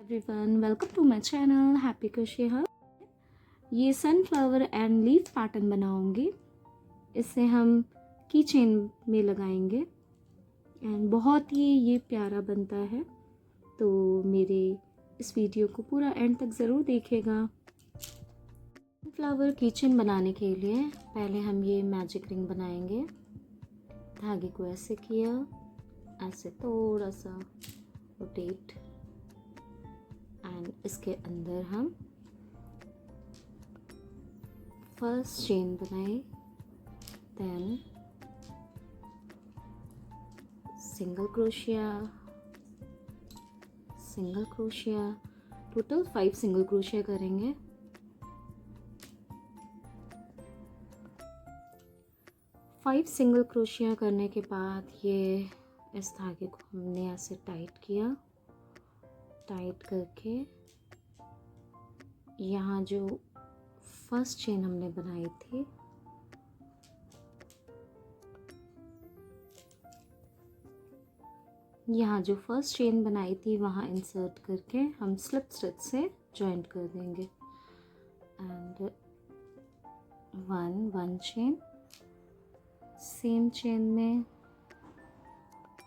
Everyone, welcome to my channel happy crochet hub. ये sunflower and leaf pattern बनाऊंगी। इसे हम की चेन में लगाएंगे एंड बहुत ही ये प्यारा बनता है। तो मेरे इस वीडियो को पूरा एंड तक ज़रूर देखिएगा। सनफ्लावर की चेन बनाने के लिए पहले हम ये मैजिक रिंग बनाएंगे। धागे को ऐसे किया, ऐसे थोड़ा सा रोटेट एंड इसके अंदर हम फर्स्ट चेन बनाए, then single crochet, total 5 single crochet करेंगे। फाइव सिंगल क्रोशिया करने के बाद ये इस धागे को हमने ऐसे टाइट किया। टाइट करके यहाँ जो फर्स्ट चेन हमने बनाई थी वहाँ इंसर्ट करके हम स्लिप स्टिच से जॉइंट कर देंगे and one chain, same chain में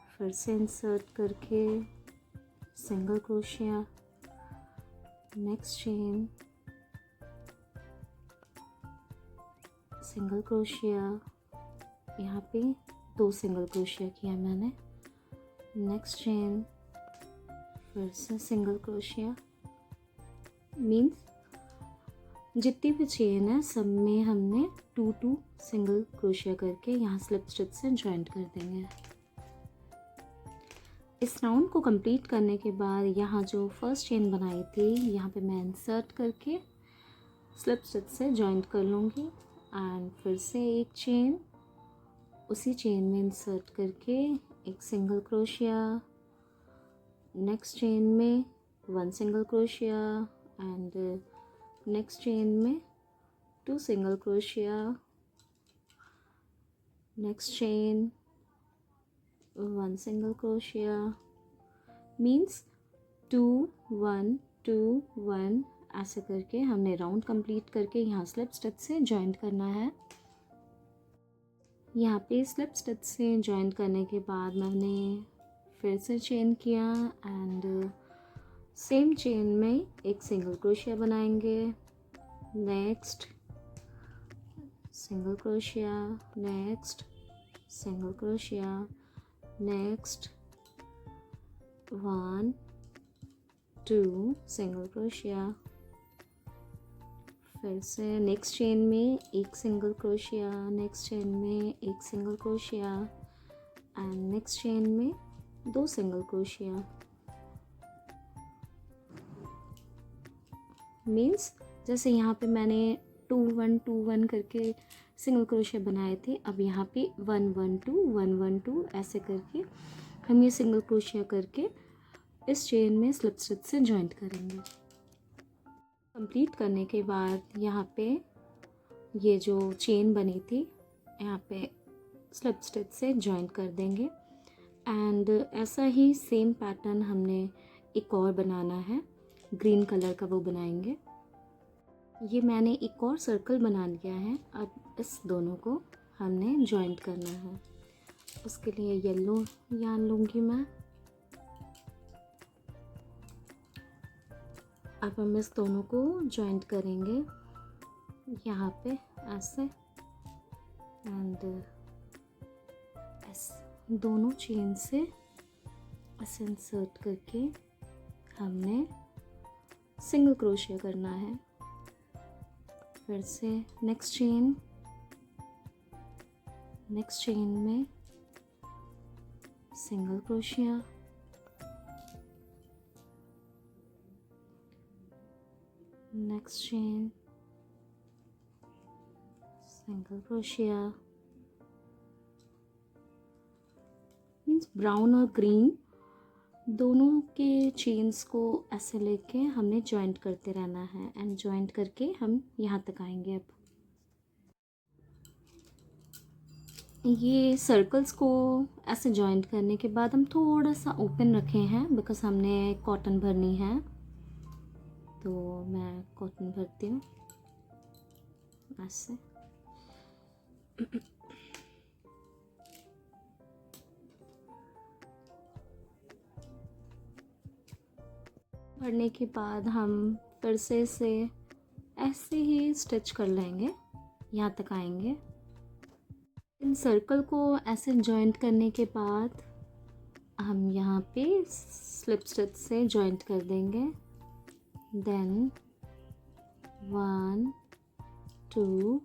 फिर से इंसर्ट करके single crochet, next chain, single crochet, यहाँ पे 2 सिंगल क्रोशिया किया मैंने, नेक्स्ट चेन, फिर से सिंगल क्रोशिया। मीन्स जितनी भी चेन है सब में हमने 2 सिंगल क्रोशिया करके यहाँ स्लिप स्टिच से जॉइंट कर देंगे। इस राउंड को कंप्लीट करने के बाद यहाँ जो फर्स्ट चेन बनाई थी यहाँ पे मैं इंसर्ट करके स्लिप स्टिच से जॉइंट कर लूँगी एंड फिर से एक चेन, उसी चेन में इंसर्ट करके एक सिंगल क्रोशिया, नेक्स्ट चेन में 1 single crochet and next chain में 2 single crochet, next chain 1 single crochet. Means 2 1 2 1 ऐसे करके हमने राउंड कंप्लीट करके यहाँ स्लिप स्टिच से जॉइंट करना है। यहाँ पे स्लिप स्टिच से जॉइंट करने के बाद मैंने फिर से चेन किया एंड सेम चेन में एक सिंगल क्रोशिया बनाएंगे, next single crochet, next single crochet, next 1 2 single crochet, फिर से नेक्स्ट चेन में एक सिंगल क्रोशिया, नेक्स्ट चेन में एक single crochet and next chain में 2 सिंगल क्रोशिया। मीन्स जैसे यहाँ पे मैंने 2 1 2 1 करके सिंगल क्रोशिया बनाए थे, अब यहाँ पे 1 1 2 1 1 2 ऐसे करके हम ये सिंगल क्रोशिया करके इस चेन में स्लिप स्टिच से जॉइंट करेंगे। कंप्लीट करने के बाद यहाँ पे ये जो चेन बनी थी यहाँ पे स्लिप स्टिच से जॉइंट कर देंगे एंड ऐसा ही सेम पैटर्न हमने एक और बनाना है, ग्रीन कलर का वो बनाएंगे। ये मैंने एक और सर्कल बना लिया है, अब इस दोनों को हमने जॉइंट करना है। उसके लिए येलो यार्न लूँगी मैं। अब हम इस दोनों को जॉइंट करेंगे यहाँ पे ऐसे एंड इस दोनों चेन से ऐसे इंसर्ट करके हमने सिंगल क्रोशिया करना है। फिर से नेक्स्ट चेन में single crochet, next chain, single crochet. Means brown और ग्रीन दोनों के चेन्स को ऐसे लेके हमने जॉइंट करते रहना है एंड जॉइंट करके हम यहाँ तक आएंगे। अब ये सर्कल्स को ऐसे जॉइंट करने के बाद हम थोड़ा सा ओपन रखे हैं बिकॉज हमने कॉटन भरनी है तो मैं कॉटन भरती हूँ ऐसे। भरने के बाद हम फिर से इसे ऐसे ही स्टिच कर लेंगे, यहाँ तक आएंगे। इन सर्कल को ऐसे जॉइंट करने के बाद हम यहाँ पे स्लिप स्टिच से जॉइंट कर देंगे। देन 1 2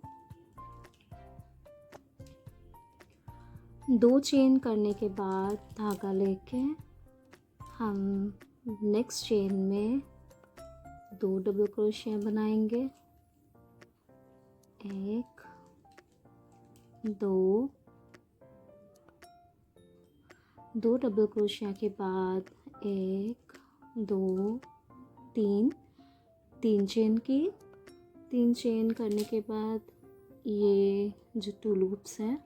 2 चेन करने के बाद धागा लेके हम नेक्स्ट चेन में 2 डबल क्रोशिया बनाएंगे। 1 2 2 डबल क्रोशिया के बाद 1 2 3 3 चेन की। 3 चेन करने के बाद ये जो 2 लूप्स हैं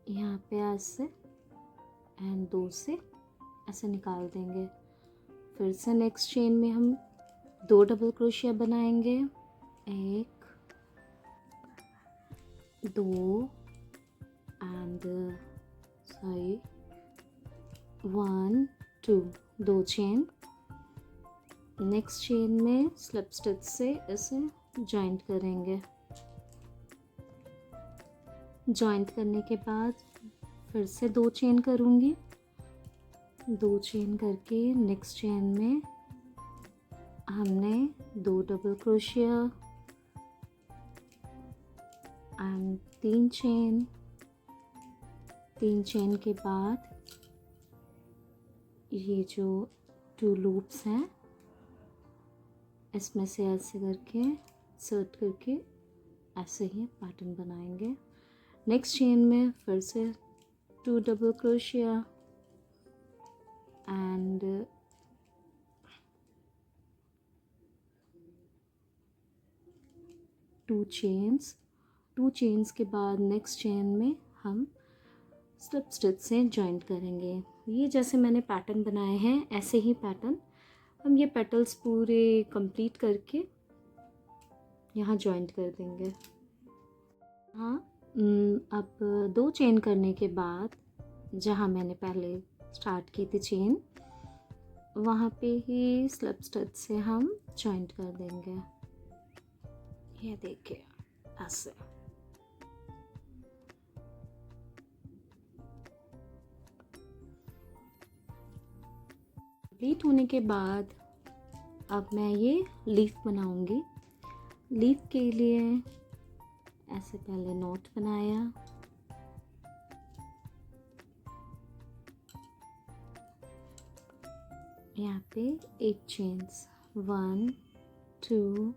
यहाँ पे ऐसे एंड 2 से ऐसे निकाल देंगे। फिर से नेक्स्ट चेन में हम 2 डबल क्रोशिया बनाएंगे। 1 2 एंड 1 2 2 चेन। नेक्स्ट चेन में स्लिप स्टिच से इसे जॉइंट करेंगे। जॉइंट करने के बाद फिर से 2 चेन करूँगी। 2 चेन करके नेक्स्ट चेन में हमने 2 double crochet and 3 chain. 3 chain के बाद ये जो 2 लूप्स हैं इसमें से ऐसे करके इंसर्ट करके ऐसे ही पैटर्न बनाएंगे। नेक्स्ट चेन में फिर से 2 double crochet and 2 chains. 2 chains के बाद नेक्स्ट चेन में हम स्लिप स्टिच से जॉइंट करेंगे। ये जैसे मैंने पैटर्न बनाए हैं ऐसे ही पैटर्न हम ये पेटल्स पूरे कंप्लीट करके यहाँ जॉइंट कर देंगे। हाँ, अब 2 चेन करने के बाद जहाँ मैंने पहले स्टार्ट की थी चेन वहाँ पे ही स्लिप स्टिच से हम जॉइंट कर देंगे। ये देखिए ऐसे। कंप्लीट होने के बाद अब मैं ये लीफ बनाऊंगी। लीफ के लिए ऐसे पहले नोट बनाया। यहाँ पे 8 चेन्स 1 2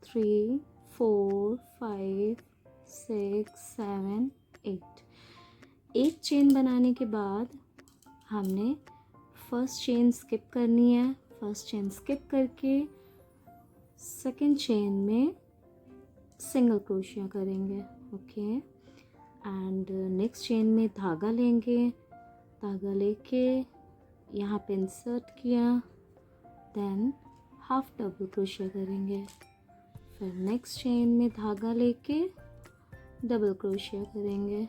3 4 5 6 7 8। 8 चेन बनाने के बाद हमने फर्स्ट चेन स्किप करनी है। फर्स्ट चेन स्किप करके सेकंड चेन में सिंगल क्रोशिया करेंगे। ओके, एंड नेक्स्ट चेन में धागा लेंगे। धागा लेके यहाँ पे इंसर्ट किया। देन हाफ डबल क्रोशिया करेंगे। फिर नेक्स्ट चेन में धागा लेके डबल क्रोशिया करेंगे।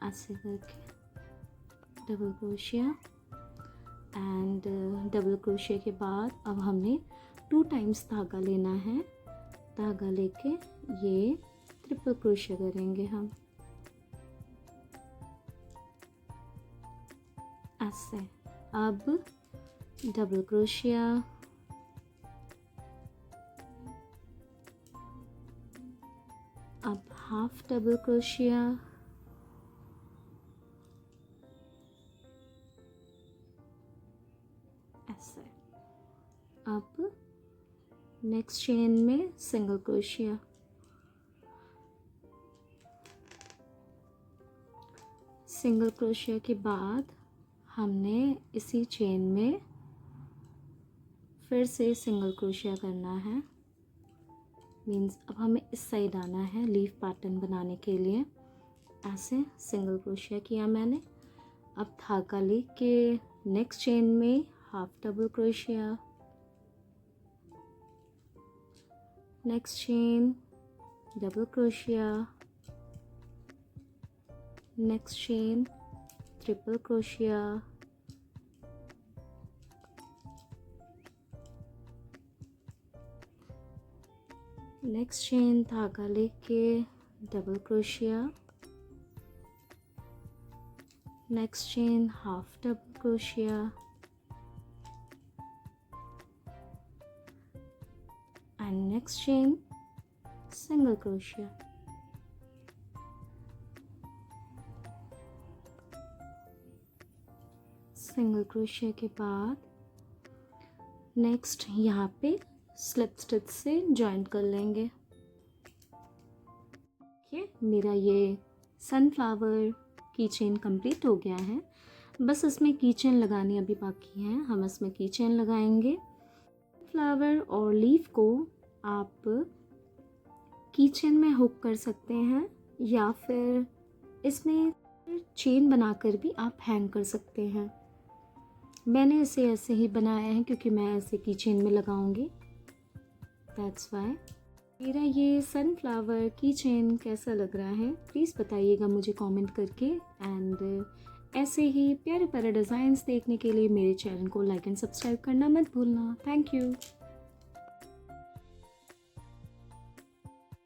ऐसे करके double crochet and double crochet के बाद अब हमने 2 टाइम्स धागा लेना है। धागा लेके ये ट्रिपल क्रोशिया करेंगे हम ऐसे। अब डबल क्रोशिया अब हाफ डबल क्रोशिया ऐसे। अब नेक्स्ट चेन में सिंगल क्रोशिया। सिंगल क्रोशिया के बाद हमने इसी चेन में फिर से सिंगल क्रोशिया करना है। मीन्स अब हमें इस साइड आना है लीफ पैटर्न बनाने के लिए। ऐसे सिंगल क्रोशिया किया मैंने। अब धागा लेके नेक्स्ट चेन में half double crochet next chain, double crochet, next chain, triple crochet, next chain, धागा लेके double crochet, next chain, half double crochet, and next chain, single crochet. Single crochet के बाद नेक्स्ट यहाँ पे स्लिप स्टिच से joint कर लेंगे। ये मेरा ये सनफ्लावर की चेन कंप्लीट हो गया है। बस इसमें की चेन लगानी अभी बाकी है, हम इसमें की चेन लगाएंगे। फ्लावर और लीफ को आप की चेन में हुक कर सकते हैं या फिर इसमें चेन बनाकर भी आप हैंग कर सकते हैं। मैंने इसे ऐसे ही बनाया है क्योंकि मैं ऐसे की चेन में लगाऊंगी, दैट्स वाई। मेरा ये सनफ्लावर की चेन कैसा लग रहा है प्लीज़ बताइएगा मुझे कमेंट करके। एंड ऐसे ही प्यारे प्यारे डिज़ाइंस देखने के लिए मेरे चैनल को लाइक एंड सब्सक्राइब करना मत भूलना। Thank you.